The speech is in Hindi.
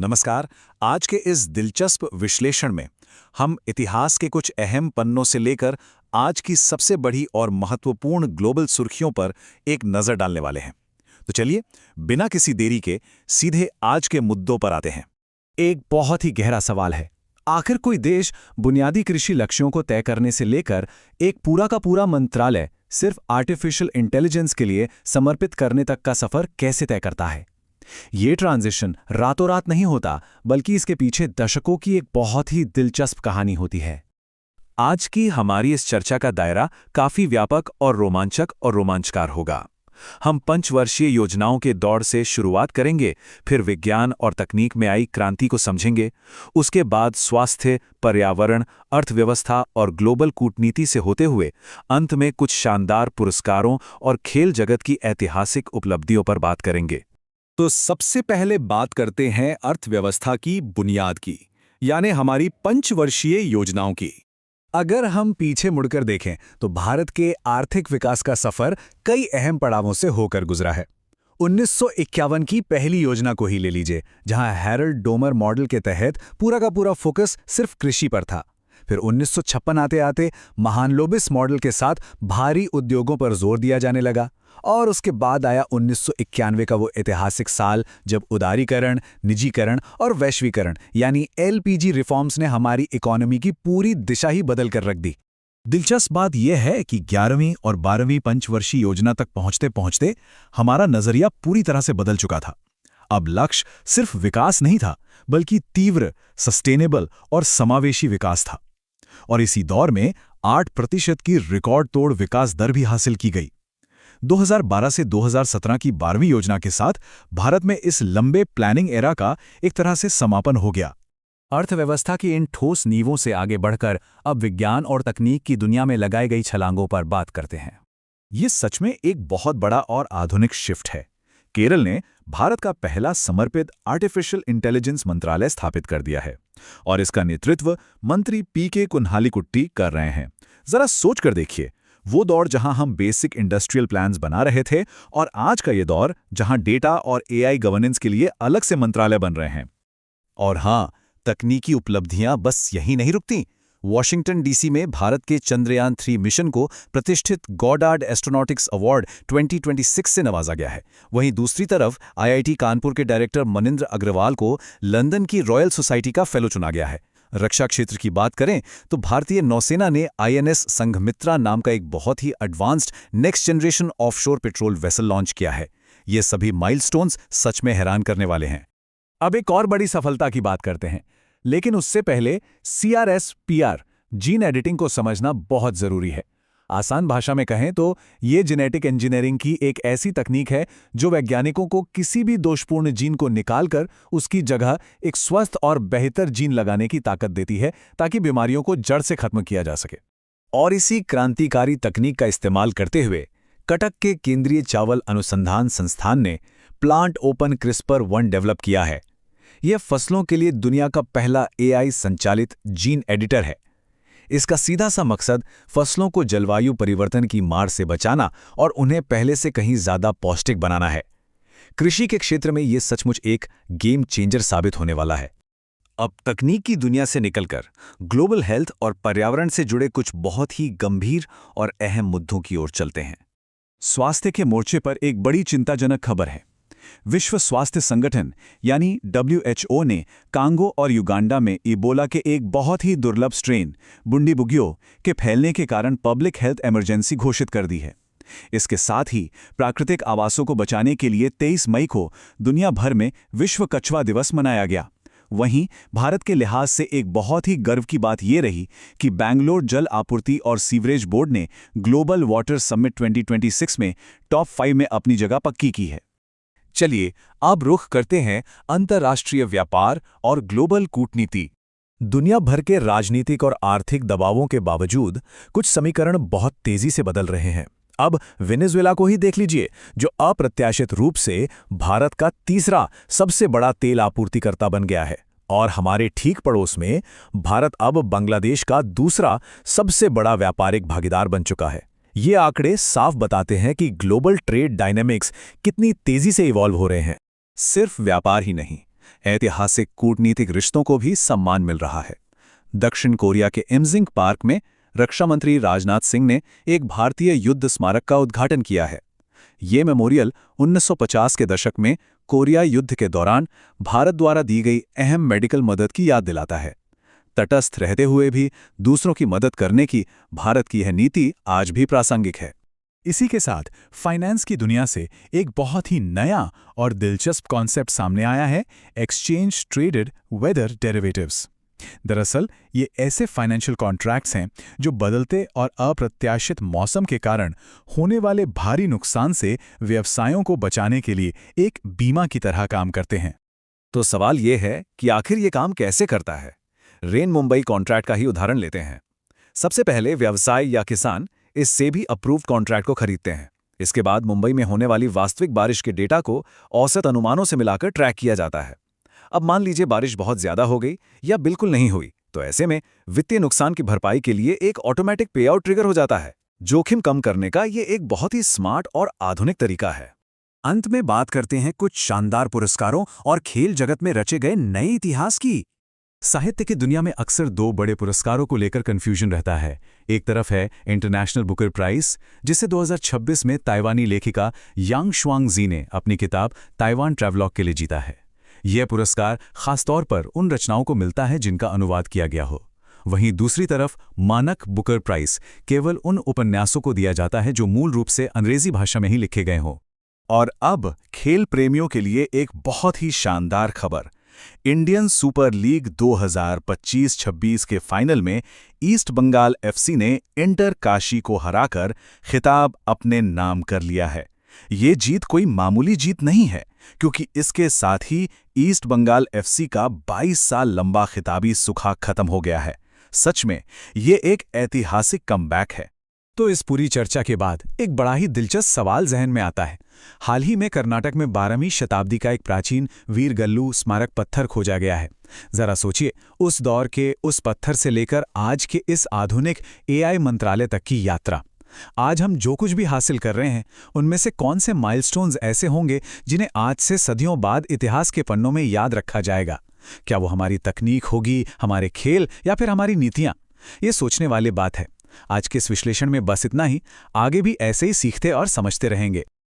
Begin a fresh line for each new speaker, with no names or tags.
नमस्कार। आज के इस दिलचस्प विश्लेषण में हम इतिहास के कुछ अहम पन्नों से लेकर आज की सबसे बड़ी और महत्वपूर्ण ग्लोबल सुर्खियों पर एक नज़र डालने वाले हैं। तो चलिए, बिना किसी देरी के सीधे आज के मुद्दों पर आते हैं।
एक बहुत ही गहरा सवाल है। आखिर कोई देश बुनियादी कृषि लक्ष्यों को तय करने से लेकर एक पूरा का पूरा मंत्रालय सिर्फ आर्टिफिशियल इंटेलिजेंस के लिए समर्पित करने तक का सफर कैसे तय करता है? ये ट्रांजिशन रातों रात नहीं होता, बल्कि इसके पीछे दशकों की एक बहुत ही दिलचस्प कहानी होती है।
आज की हमारी इस चर्चा का दायरा काफी व्यापक और रोमांचक और रोमांचकार होगा। हम पंचवर्षीय योजनाओं के दौर से शुरुआत करेंगे, फिर विज्ञान और तकनीक में आई क्रांति को समझेंगे, उसके बाद स्वास्थ्य, पर्यावरण, अर्थव्यवस्था और ग्लोबल कूटनीति से होते हुए अंत में कुछ शानदार पुरस्कारों और खेल जगत की ऐतिहासिक उपलब्धियों पर बात करेंगे।
तो सबसे पहले बात करते हैं अर्थव्यवस्था की बुनियाद की, यानी हमारी पंचवर्षीय योजनाओं की।
अगर हम पीछे मुड़कर देखें तो भारत के आर्थिक विकास का सफर कई अहम पड़ावों से होकर गुजरा है। 1951 की पहली योजना को ही ले लीजिए, जहां हैरल्ड डोमर मॉडल के तहत पूरा का पूरा फोकस सिर्फ कृषि पर था। फिर 1956 आते आते महालनोबिस मॉडल के साथ भारी उद्योगों पर जोर दिया जाने लगा, और उसके बाद आया 1991 का वो ऐतिहासिक साल जब उदारीकरण, निजीकरण और वैश्वीकरण यानी एलपीजी रिफॉर्म्स ने हमारी इकोनॉमी की पूरी दिशा ही बदल कर रख दी।
दिलचस्प बात यह है कि 11वीं और 12वीं पंचवर्षीय योजना तक पहुंचते पहुंचते हमारा नजरिया पूरी तरह से बदल चुका था। अब लक्ष्य सिर्फ विकास नहीं था, बल्कि तीव्र, सस्टेनेबल और समावेशी विकास था। और इसी दौर में 8% की रिकॉर्ड तोड़ विकास दर भी हासिल की गई। 2012 से 2017 की 12वीं योजना के साथ भारत में इस लंबे प्लानिंग एरा का एक तरह से समापन हो गया।
अर्थव्यवस्था की इन ठोस नींवों से आगे बढ़कर अब विज्ञान और तकनीक की दुनिया में लगाई गई छलांगों पर बात करते हैं।
ये सच में एक बहुत बड़ा और आधुनिक शिफ्ट है। केरल ने भारत का पहला समर्पित आर्टिफिशियल इंटेलिजेंस मंत्रालय स्थापित कर दिया है, और इसका नेतृत्व मंत्री पीके कुन्हालीकुट्टी कर रहे हैं। जरा सोच कर देखिए, वो दौर जहां हम बेसिक इंडस्ट्रियल प्लान्स बना रहे थे, और आज का ये दौर जहां डेटा और एआई गवर्नेंस के लिए अलग से मंत्रालय बन रहे हैं। और हाँ, तकनीकी उपलब्धियां बस यहीं नहीं रुकती। वॉशिंगटन डीसी में भारत के चंद्रयान 3 मिशन को प्रतिष्ठित गॉडार्ड एस्ट्रोनॉटिक्स अवार्ड 2026 से नवाजा गया है। वहीं दूसरी तरफ आईआईटी कानपुर के डायरेक्टर मनिंद्र अग्रवाल को लंदन की रॉयल सोसाइटी का फेलो चुना गया है। रक्षा क्षेत्र की बात करें तो भारतीय नौसेना ने आईएनएस संघमित्रा नाम का एक बहुत ही advanced next generation offshore patrol vessel launch किया है। ये सभी माइलस्टोन्स सच में हैरान करने वाले हैं।
अब एक और बड़ी सफलता की बात करते हैं, लेकिन उससे पहले CRISPR जीन एडिटिंग को समझना बहुत जरूरी है। आसान भाषा में कहें तो ये जेनेटिक इंजीनियरिंग की एक ऐसी तकनीक है जो वैज्ञानिकों को किसी भी दोषपूर्ण जीन को निकालकर उसकी जगह एक स्वस्थ और बेहतर जीन लगाने की ताकत देती है, ताकि बीमारियों को जड़ से खत्म किया जा सके।
और इसी क्रांतिकारी तकनीक का इस्तेमाल करते हुए कटक के केंद्रीय चावल अनुसंधान संस्थान ने प्लांट ओपन CRISPR-1 डेवलप किया है। यह फसलों के लिए दुनिया का पहला AI संचालित जीन एडिटर है। इसका सीधा सा मकसद फसलों को जलवायु परिवर्तन की मार से बचाना और उन्हें पहले से कहीं ज्यादा पौष्टिक बनाना है। कृषि के क्षेत्र में यह सचमुच एक गेम चेंजर साबित होने वाला है। अब तकनीक की दुनिया से निकलकर ग्लोबल हेल्थ और पर्यावरण से जुड़े कुछ बहुत ही गंभीर और अहम मुद्दों की ओर चलते हैं। स्वास्थ्य के मोर्चे पर एक बड़ी चिंताजनक खबर है। विश्व स्वास्थ्य संगठन यानी WHO ने कांगो और युगांडा में इबोला के एक बहुत ही दुर्लभ स्ट्रेन बुंडीबुगियो के फैलने के कारण पब्लिक हेल्थ इमरजेंसी घोषित कर दी है। इसके साथ ही प्राकृतिक आवासों को बचाने के लिए 23 मई को दुनिया भर में विश्व कछुआ दिवस मनाया गया। वहीं भारत के लिहाज से एक बहुत ही गर्व की बात यह रही कि बेंगलोर जल आपूर्ति और सीवरेज बोर्ड ने ग्लोबल वाटर समिट 2026 में टॉप 5 में अपनी जगह पक्की की है। चलिए अब रुख करते हैं अंतर्राष्ट्रीय व्यापार और ग्लोबल कूटनीति।
दुनिया भर के राजनीतिक और आर्थिक दबावों के बावजूद कुछ समीकरण बहुत तेजी से बदल रहे हैं। अब वेनेजुएला को ही देख लीजिए, जो अप्रत्याशित रूप से भारत का तीसरा सबसे बड़ा तेल आपूर्तिकर्ता बन गया है, और हमारे ठीक पड़ोस में भारत अब बांग्लादेश का दूसरा सबसे बड़ा व्यापारिक भागीदार बन चुका है। ये आंकड़े साफ बताते हैं कि ग्लोबल ट्रेड डायनेमिक्स कितनी तेजी से इवॉल्व हो रहे हैं।
सिर्फ व्यापार ही नहीं, ऐतिहासिक कूटनीतिक रिश्तों को भी सम्मान मिल रहा है। दक्षिण कोरिया के इमजिंग पार्क में रक्षा मंत्री राजनाथ सिंह ने एक भारतीय युद्ध स्मारक का उद्घाटन किया है। ये मेमोरियल 1950 के दशक में कोरिया युद्ध के दौरान भारत द्वारा दी गई अहम मेडिकल मदद की याद दिलाता है। तटस्थ रहते हुए भी दूसरों की मदद करने की भारत की यह नीति आज भी प्रासंगिक है।
इसी के साथ फाइनेंस की दुनिया से एक बहुत ही नया और दिलचस्प कॉन्सेप्ट सामने आया है, एक्सचेंज ट्रेडेड वेदर डेरिवेटिव्स। दरअसल ये ऐसे फाइनेंशियल कॉन्ट्रैक्ट्स हैं जो बदलते और अप्रत्याशित मौसम के कारण होने वाले भारी नुकसान से व्यवसायों को बचाने के लिए एक बीमा की तरह काम करते हैं।
तो सवाल ये है कि आखिर ये काम कैसे करता है। रेन मुंबई कॉन्ट्रैक्ट का ही उदाहरण लेते हैं। सबसे पहले व्यवसाय या किसान इस सेबी अप्रूव्ड कॉन्ट्रैक्ट को खरीदते हैं। इसके बाद मुंबई में होने वाली वास्तविक बारिश के डेटा को औसत अनुमानों से मिलाकर ट्रैक किया जाता है। अब मान लीजिए बारिश बहुत ज्यादा हो गई या बिल्कुल नहीं हुई, तो ऐसे में वित्तीय नुकसान की भरपाई के लिए एक ऑटोमेटिक पे आउट ट्रिगर हो जाता है। जोखिम कम करने का ये एक बहुत ही स्मार्ट और आधुनिक तरीका है।
अंत में बात करते हैं कुछ शानदार पुरस्कारों और खेल जगत में रचे गए नए इतिहास की। साहित्य की दुनिया में अक्सर दो बड़े पुरस्कारों को लेकर कंफ्यूजन रहता है। एक तरफ है इंटरनेशनल बुकर प्राइज, जिसे 2026 में ताइवानी लेखिका यांग शुआंगजी ने अपनी किताब ताइवान ट्रैवलॉग के लिए जीता है। यह पुरस्कार खासतौर पर उन रचनाओं को मिलता है जिनका अनुवाद किया गया हो। वहीं दूसरी तरफ मानक बुकर प्राइज केवल उन उपन्यासों को दिया जाता है जो मूल रूप से अंग्रेजी भाषा में ही लिखे गए हों।
और अब खेल प्रेमियों के लिए एक बहुत ही शानदार खबर। इंडियन सुपर लीग 2025-26 के फाइनल में ईस्ट बंगाल एफसी ने इंटर काशी को हराकर खिताब अपने नाम कर लिया है। ये जीत कोई मामूली जीत नहीं है, क्योंकि इसके साथ ही ईस्ट बंगाल एफसी का 22 साल लंबा खिताबी सुखाग खत्म हो गया है। सच में ये एक ऐतिहासिक कमबैक है।
तो इस पूरी चर्चा के बाद एक बड़ा ही दिलचस्प सवाल जहन में आता है। हाल ही में कर्नाटक में 12वीं शताब्दी का एक प्राचीन वीरगल्लू स्मारक पत्थर खोजा गया है। जरा सोचिए, उस दौर के उस पत्थर से लेकर आज के इस आधुनिक एआई मंत्रालय तक की यात्रा। आज हम जो कुछ भी हासिल कर रहे हैं, उनमें से कौन से माइलस्टोन्स ऐसे होंगे जिन्हें आज से सदियों बाद इतिहास के पन्नों में याद रखा जाएगा? क्या वो हमारी तकनीक होगी, हमारे खेल, या फिर हमारी नीतियां? ये सोचने वाली बात है। आज के इस विश्लेषण में बस इतना ही। आगे भी ऐसे ही सीखते और समझते रहेंगे।